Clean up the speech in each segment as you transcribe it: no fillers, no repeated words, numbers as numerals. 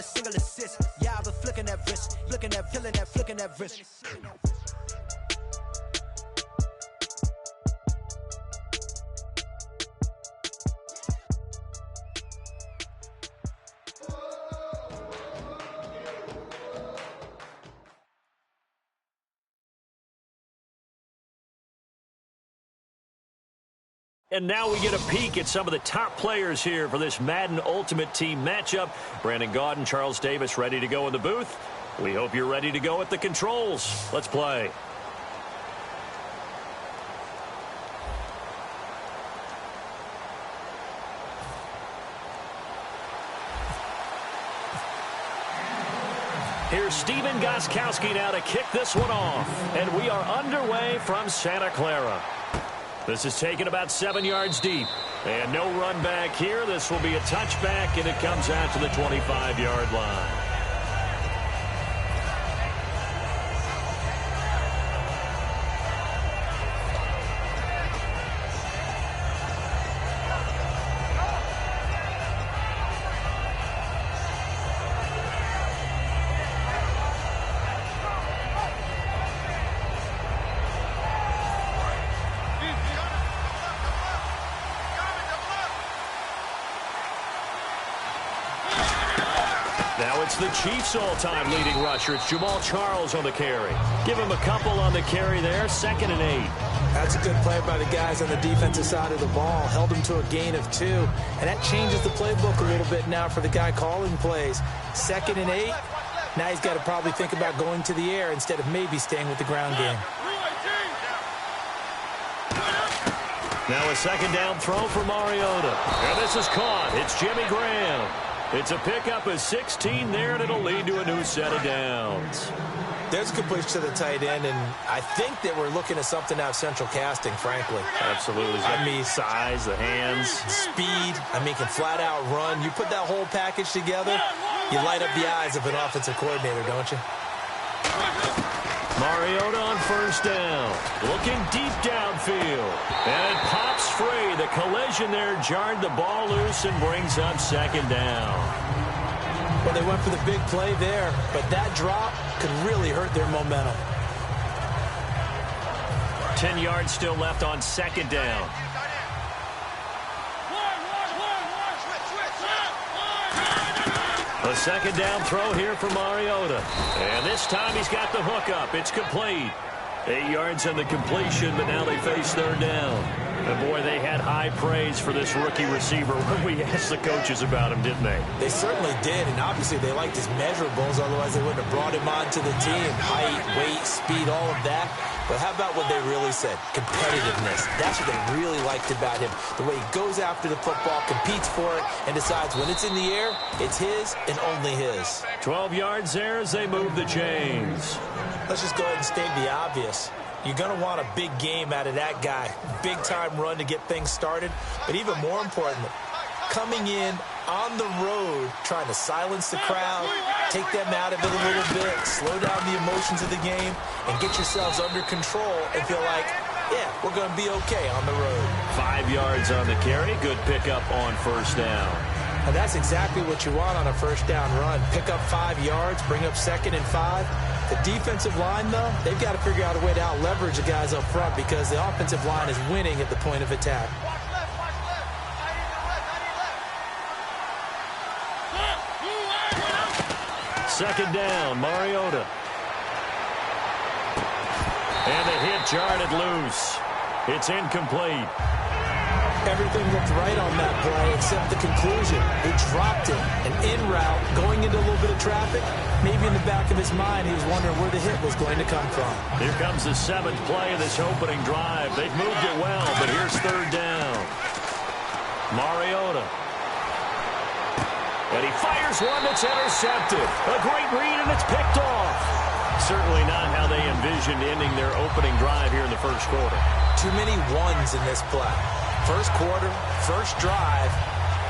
single assist. Yeah, I've been flicking that wrist, flicking that, killing that, flicking that wrist. And now we get a peek at some of the top players here for this Madden Ultimate Team matchup. Brandon Gaudin, Charles Davis ready to go in the booth. We hope you're ready to go at the controls. Let's play. Here's Steven Gostkowski now to kick this one off. And we are underway from Santa Clara. This is taken about 7 yards deep. And no run back here. This will be a touchback, and it comes out to the 25-yard line. Now it's the Chiefs' all-time leading rusher. It's Jamal Charles on the carry. Give him a couple on the carry there. 2nd and 8. That's a good play by the guys on the defensive side of the ball. Held him to a gain of 2. And that changes the playbook a little bit now for the guy calling plays. 2nd and 8. Now he's got to probably think about going to the air instead of maybe staying with the ground game. Now a 2nd down throw for Mariota. And this is caught. It's Jimmy Graham. It's a pickup of 16 there, and it'll lead to a new set of downs. There's a good push to the tight end, and I think that we're looking at something out of central casting, frankly. Absolutely. I mean, size, the hands. Speed. I mean, can flat out run. You put that whole package together, you light up the eyes of an offensive coordinator, don't you? Mariota on 1st down. Looking deep downfield. And it pops free. The collision there jarred the ball loose and brings up 2nd down. Well, they went for the big play there, but that drop could really hurt their momentum. 10 yards still left on 2nd down. A 2nd down throw here for Mariota. And this time he's got the hook up. It's complete. 8 yards on the completion, but now they face 3rd down. And boy, they had high praise for this rookie receiver when we asked the coaches about him, didn't they? They certainly did, and obviously they liked his measurables, otherwise they wouldn't have brought him onto the team. Height, weight, speed, all of that. But how about what they really said? Competitiveness. That's what they really liked about him. The way he goes after the football, competes for it, and decides when it's in the air, it's his and only his. 12 yards there as they move the chains. Let's just go ahead and state the obvious. You're going to want a big game out of that guy. Big-time run to get things started. But even more importantly, coming in on the road, trying to silence the crowd, take them out of it a little bit, slow down the emotions of the game, and get yourselves under control and feel like, yeah, we're going to be okay on the road. 5 yards on the carry. Good pickup on 1st down. And that's exactly what you want on a 1st down run. Pick up 5 yards, bring up 2nd and 5. The defensive line, though, they've got to figure out a way to out-leverage the guys up front because the offensive line is winning at the point of attack. Second down, Mariota. And the hit jarred it loose. It's incomplete. Everything looked right on that play except the conclusion. He dropped it. An in route, going into a little bit of traffic. Maybe in the back of his mind, he was wondering where the hit was going to come from. Here comes the 7th play of this opening drive. They've moved it well, but here's 3rd down. Mariota. And he fires one that's intercepted. A great read, and it's picked off. Certainly not how they envisioned ending their opening drive here in the 1st quarter. Too many ones in this play. 1st quarter, 1st drive,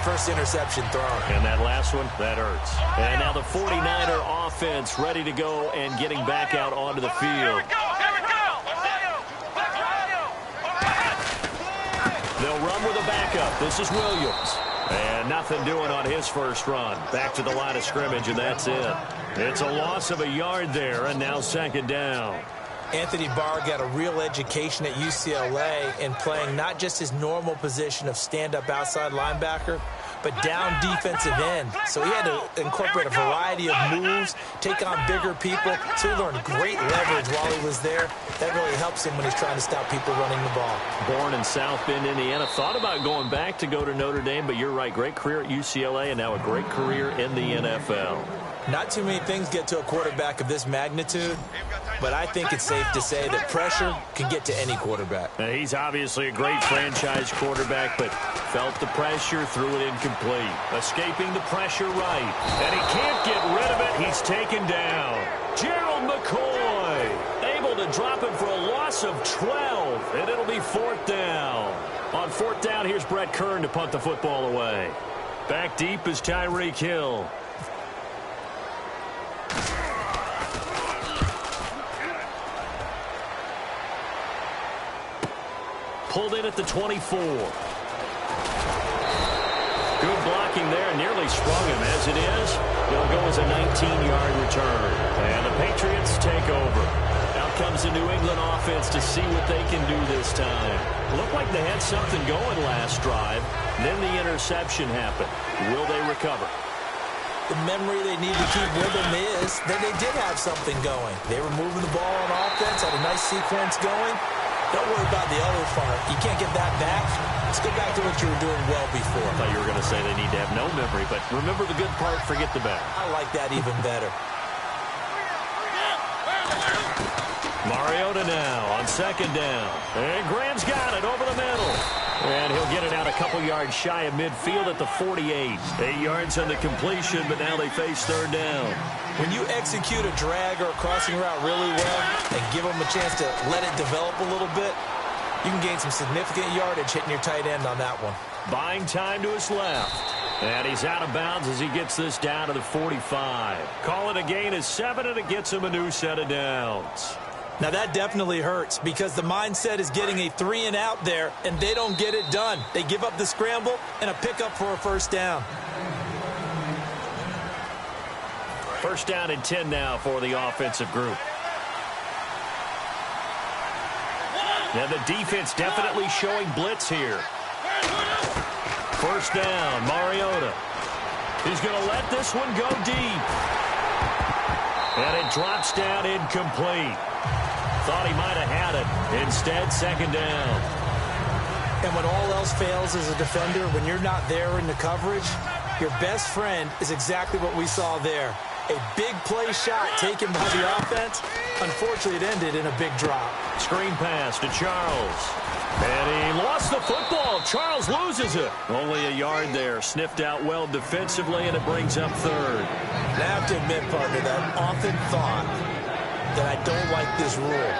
1st interception thrown. And that last one, that hurts. And now the 49er offense ready to go and getting back out onto the field. They'll run with a backup. This is Williams. And nothing doing on his first run. Back to the line of scrimmage, and that's it. It's a loss of a yard there, and now second down. Anthony Barr got a real education at UCLA in playing not just his normal position of stand-up outside linebacker, but down defensive end. So he had to incorporate a variety of moves, take on bigger people. So he learned great leverage while he was there. That really helps him when he's trying to stop people running the ball. Born in South Bend, Indiana. Thought about going back to go to Notre Dame, but you're right. Great career at UCLA and now a great career in the NFL. Not too many things get to a quarterback of this magnitude, but I think it's safe to say that pressure can get to any quarterback. Now, he's obviously a great franchise quarterback, but felt the pressure, threw it incomplete. Escaping the pressure right, and he can't get rid of it. He's taken down. Gerald McCoy able to drop it for a loss of 12, and it'll be fourth down. On fourth down, here's Brett Kern to punt the football away. Back deep is Tyreek Hill. Pulled in at the 24. Good blocking there, nearly sprung him. As it is, it'll go as a 19-yard return. And the Patriots take over. Out comes the New England offense to see what they can do this time. Looked like they had something going last drive. Then the interception happened. Will they recover? The memory they need to keep with them is that they did have something going. They were moving the ball on offense, had a nice sequence going. Don't worry about the other part. You can't get that back. Let's go back to what you were doing well before. I thought you were going to say they need to have no memory, but remember the good part, forget the bad. I like that even better. Mariota now on second down. And Graham's got it over the middle. And he'll get it out a couple yards shy of midfield at the 48. 8 yards on the completion, but now they face third down. When you execute a drag or a crossing route really well and give them a chance to let it develop a little bit, you can gain some significant yardage hitting your tight end on that one. Buying time to his left. And he's out of bounds as he gets this down to the 45. Call it a gain of 7, and it gets him a new set of downs. Now that definitely hurts because the mindset is getting a 3 and out there, and they don't get it done. They give up the scramble and a pickup for a first down. First down and 10 now for the offensive group. Now the defense definitely showing blitz here. First down, Mariota. He's going to let this one go deep. And it drops down incomplete. Thought he might have had it. Instead, second down. And when all else fails as a defender, when you're not there in the coverage, your best friend is exactly what we saw there. A big play shot taken by the offense. Unfortunately, it ended in a big drop. Screen pass to Charles. And he lost the football. Charles loses it. Only a yard there. Sniffed out well defensively, and it brings up third. And I have to admit, partner, that I've often thought that I don't like this rule,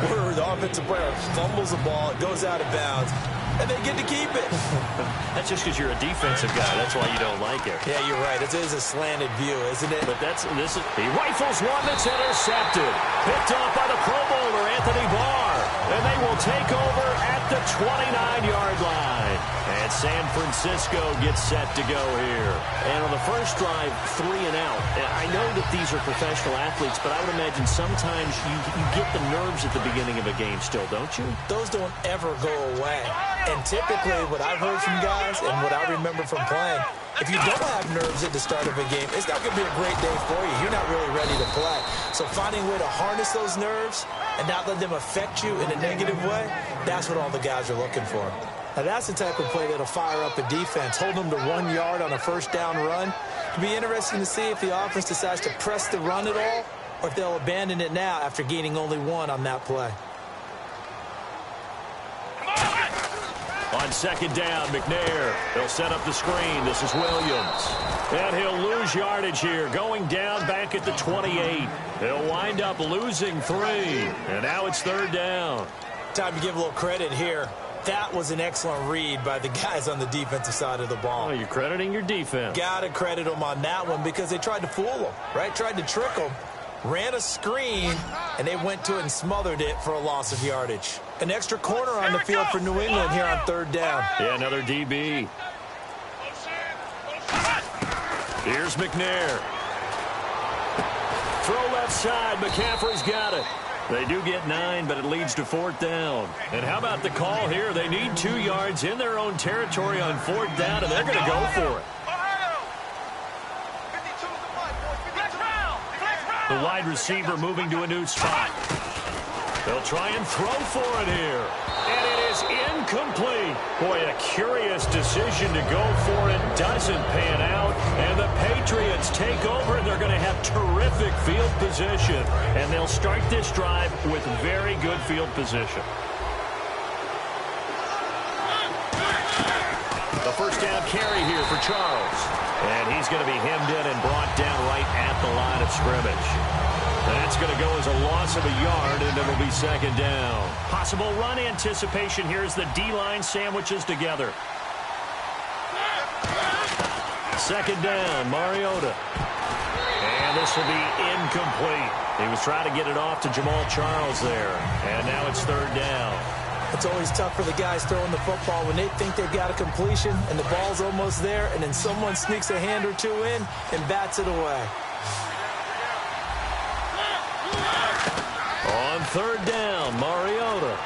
where the offensive player fumbles the ball, it goes out of bounds, and they get to keep it. That's just because you're a defensive guy. That's why you don't like it. Yeah, you're right. It is a slanted view, isn't it? But he rifles one that's intercepted. Picked off by the Pro Bowler, Anthony Barr. And they will take over at the 29-yard line. And San Francisco gets set to go here. And on the first drive, 3 and out. I know that these are professional athletes, but I would imagine sometimes you get the nerves at the beginning of a game still, don't you? Those don't ever go away. And typically what I've heard from guys and what I remember from playing, if you don't have nerves at the start of a game, it's not going to be a great day for you. You're not really ready to play. So finding a way to harness those nerves and not let them affect you in a negative way, that's what all the guys are looking for. Now, that's the type of play that'll fire up a defense, hold them to 1 yard on a first down run. It'll be interesting to see if the offense decides to press the run at all or if they'll abandon it now after gaining only 1 on that play. On second down, McNair. They'll set up the screen. This is Williams. And he'll lose yardage here, going down back at the 28. He'll wind up losing 3. And now it's third down. Time to give a little credit here. That was an excellent read by the guys on the defensive side of the ball. Oh, you're crediting your defense. Got to credit them on that one because they tried to fool them, right? Tried to trick them. Ran a screen, and they went to it and smothered it for a loss of yardage. An extra corner on the field for New England here on third down. Yeah, another DB. Here's McNair. Throw left side. McCaffrey's got it. They do get 9, but it leads to 4th down. And how about the call here? They need 2 yards in their own territory on 4th down, and they're going to go for it. The wide receiver moving to a new spot. They'll try and throw for it here. And it is incomplete. Boy, a curious decision to go for it. Doesn't pan out. And the Patriots take over. They're going to have terrific field position. And they'll start this drive with very good field position. The first down carry here for Charles. And he's going to be hemmed in and brought down right at the line of scrimmage. That's going to go as a loss of a yard, and it'll be 2nd down. Possible run anticipation here as the D-line sandwiches together. 2nd down, Mariota. And this will be incomplete. He was trying to get it off to Jamal Charles there. And now it's 3rd down. It's always tough for the guys throwing the football when they think they've got a completion and the ball's almost there, and then someone sneaks a hand or 2 in and bats it away. On 3rd down, Mariota.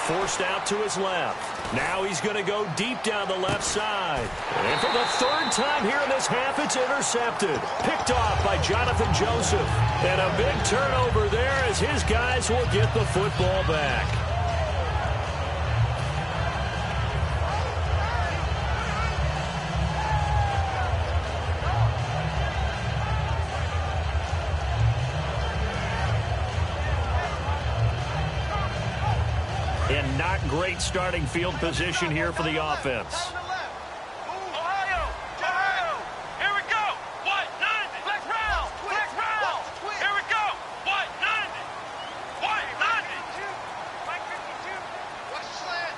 Forced out to his left. Now he's going to go deep down the left side. And for the 3rd time here in this half, it's intercepted. Picked off by Jonathan Joseph. And a big turnover there as his guys will get the football back. And not great starting field position here for the offense. Ohio, here we go. What? 90. Flex round. Here we go. What? 90. What? 90. Mike 52. Watch the slant.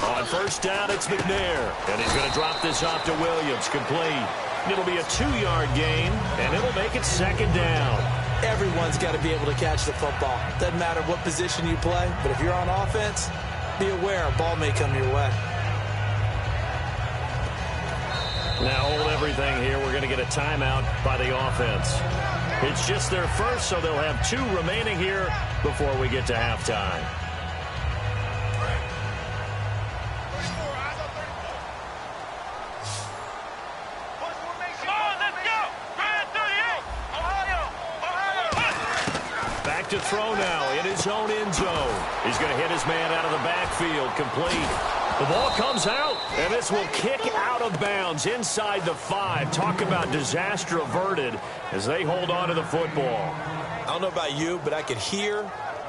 On 1st down, it's McNair. And he's going to drop this off to Williams. Complete. It'll be a 2-yard gain, and it'll make it 2nd down. Everyone's got to be able to catch the football. Doesn't matter what position you play, but if you're on offense, be aware a ball may come your way. Now hold everything here. We're going to get a timeout by the offense. It's just their first, so they'll have 2 remaining here before we get to halftime. To throw now in his own end zone. He's going to hit his man out of the backfield. Complete. The ball comes out, and this will kick out of bounds inside the 5. Talk about disaster averted as they hold on to the football. I don't know about you, but I could hear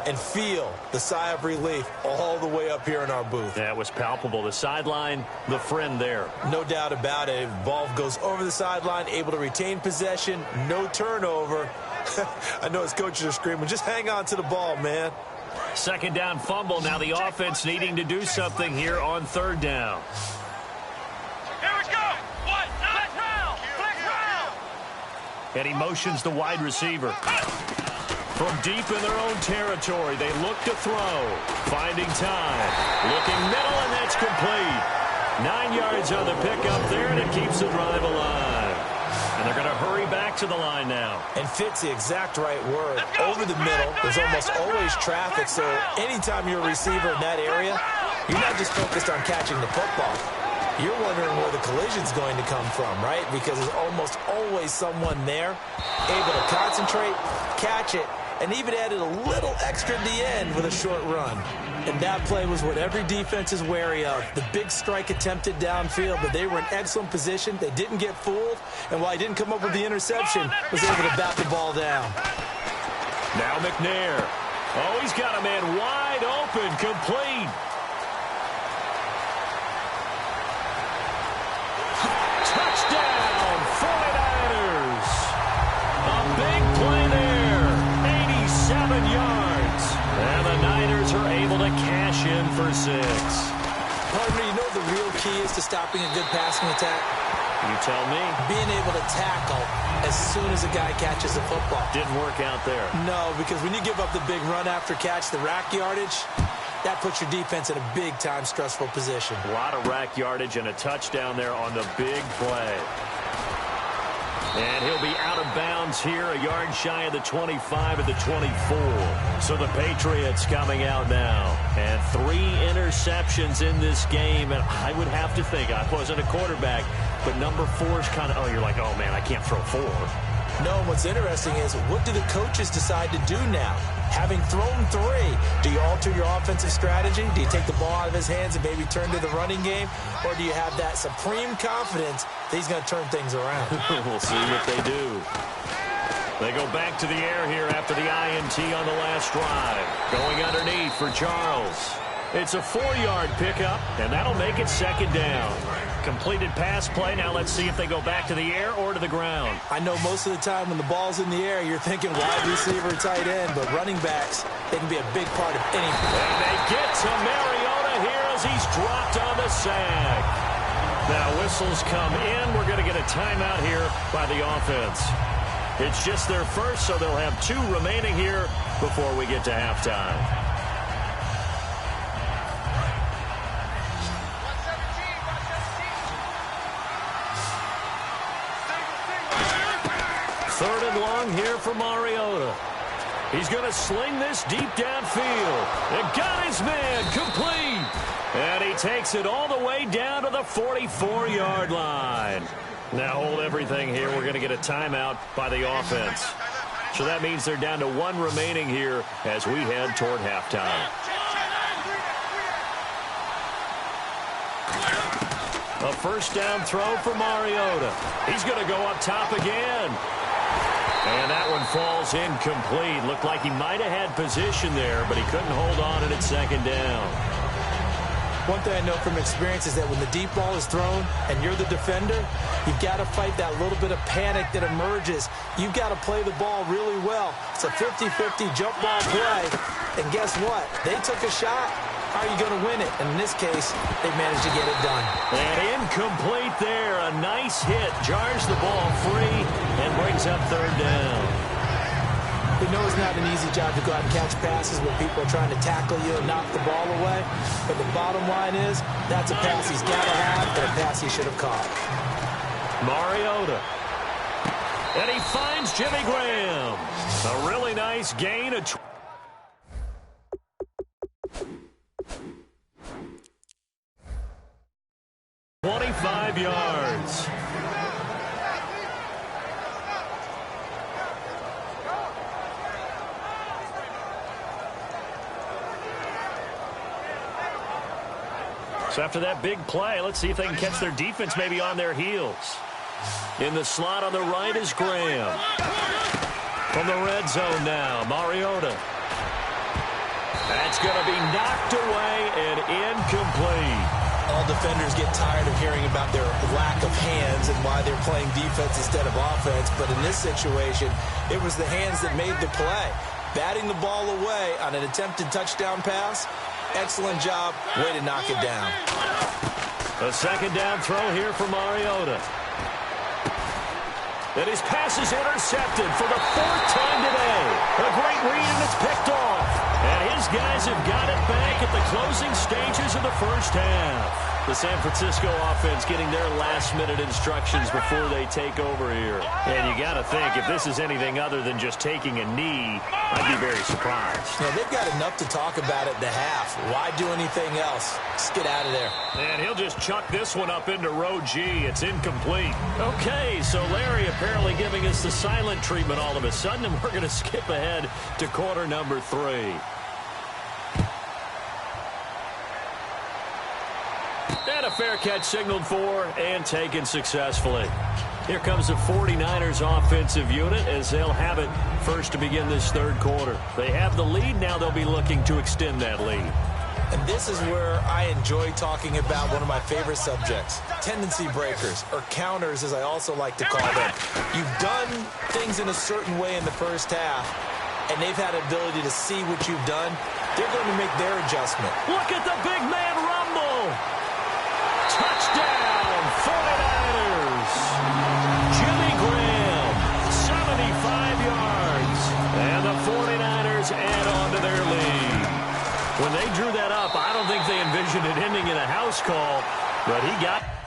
and feel the sigh of relief all the way up here in our booth. That was palpable. The sideline, the friend there. No doubt about it. Ball goes over the sideline, able to retain possession, no turnover. I know his coaches are screaming, just hang on to the ball, man. 2nd down fumble. Now the offense needing to do something here on 3rd down. Here we go. What? Flex round. And he motions the wide receiver. From deep in their own territory, they look to throw. Finding time. Looking middle, and that's complete. 9 yards on the pickup there, and it keeps the drive alive. And they're going to hurry back to the line now. And fit's the exact right word. Over the middle, there's almost always traffic, so anytime you're a receiver in that area, you're not just focused on catching the football. You're wondering where the collision's going to come from, right? Because there's almost always someone there able to concentrate, catch it, and even added a little extra at the end with a short run. And that play was what every defense is wary of. The big strike attempted downfield, but they were in excellent position. They didn't get fooled, and while he didn't come up with the interception, was able to bat the ball down. Now McNair. Oh, he's got a man wide open, complete. Touchdown, 49ers. A big play there, 87 yards. And the Niners are able to cash in for 6. Partner, you know the real key is to stopping a good passing attack? You tell me. Being able to tackle as soon as a guy catches the football. Didn't work out there. No, because when you give up the big run after catch, the rack yardage, that puts your defense in a big-time stressful position. A lot of rack yardage and a touchdown there on the big play. And he'll be out of bounds here, a yard shy of the 25 at the 24. So the Patriots coming out now. And 3 interceptions in this game. And I would have to think, I wasn't a quarterback, but number 4 is kind of, oh, you're like, oh, man, I can't throw 4. No, and what's interesting is, what do the coaches decide to do now? Having thrown 3, do you alter your offensive strategy? Do you take the ball out of his hands and maybe turn to the running game? Or do you have that supreme confidence that he's going to turn things around? We'll see what they do. They go back to the air here after the INT on the last drive. Going underneath for Charles. It's a 4-yard pickup, and that'll make it 2nd down. Completed pass play. Now let's see if they go back to the air or to the ground. I know most of the time when the ball's in the air, you're thinking wide receiver, tight end, but running backs, they can be a big part of anything. And they get to Mariota here as he's dropped on the sack. Now whistles come in. We're going to get a timeout here by the offense. It's just their first, so they'll have 2 remaining here before we get to halftime. Third and long here for Mariota. He's going to sling this deep downfield. And got his man complete. And he takes it all the way down to the 44-yard line. Now hold everything here. We're going to get a timeout by the offense. So that means they're down to 1 remaining here as we head toward halftime. A first down throw for Mariota. He's going to go up top again. And that one falls incomplete. Looked like he might have had position there, but he couldn't hold on and it's 2nd down. One thing I know from experience is that when the deep ball is thrown and you're the defender, you've got to fight that little bit of panic that emerges. You've got to play the ball really well. It's a 50-50 jump ball play. And guess what? They took a shot. How are you going to win it? And in this case, they managed to get it done. And incomplete there. A nice hit. Jars the ball free and brings up 3rd down. We know it's not an easy job to go out and catch passes when people are trying to tackle you and knock the ball away. But the bottom line is, that's a pass he's got to have and a pass he should have caught. Mariota. And he finds Jimmy Graham. A really nice gain of 25 yards. So after that big play, let's see if they can catch their defense maybe on their heels. In the slot on the right is Graham. From the red zone now, Mariota. That's going to be knocked away and incomplete. All defenders get tired of hearing about their lack of hands and why they're playing defense instead of offense. But in this situation, it was the hands that made the play. Batting the ball away on an attempted touchdown pass. Excellent job. Way to knock it down. A 2nd down throw here for Mariota. And his pass is intercepted for the 4th time today. A great read, and it's picked off. And his guys have got it back at the closing stages of the first half. The San Francisco offense getting their last-minute instructions before they take over here. And you got to think, if this is anything other than just taking a knee, I'd be very surprised. You know, they've got enough to talk about at the half. Why do anything else? Just get out of there. And he'll just chuck this one up into row G. It's incomplete. Okay, so Larry apparently giving us the silent treatment all of a sudden, and we're going to skip ahead to quarter number 3. And a fair catch signaled for and taken successfully. Here comes the 49ers offensive unit as they'll have it first to begin this 3rd quarter. They have the lead. Now they'll be looking to extend that lead. And this is where I enjoy talking about one of my favorite subjects, tendency breakers, or counters as I also like to call them. You've done things in a certain way in the first half, and they've had an ability to see what you've done. They're going to make their adjustment. Look at the big man rumble. Touchdown, 49ers. Jimmy Graham, 75 yards. And the 49ers add on to their lead. When they drew that up, think they envisioned it ending in a house call, but he got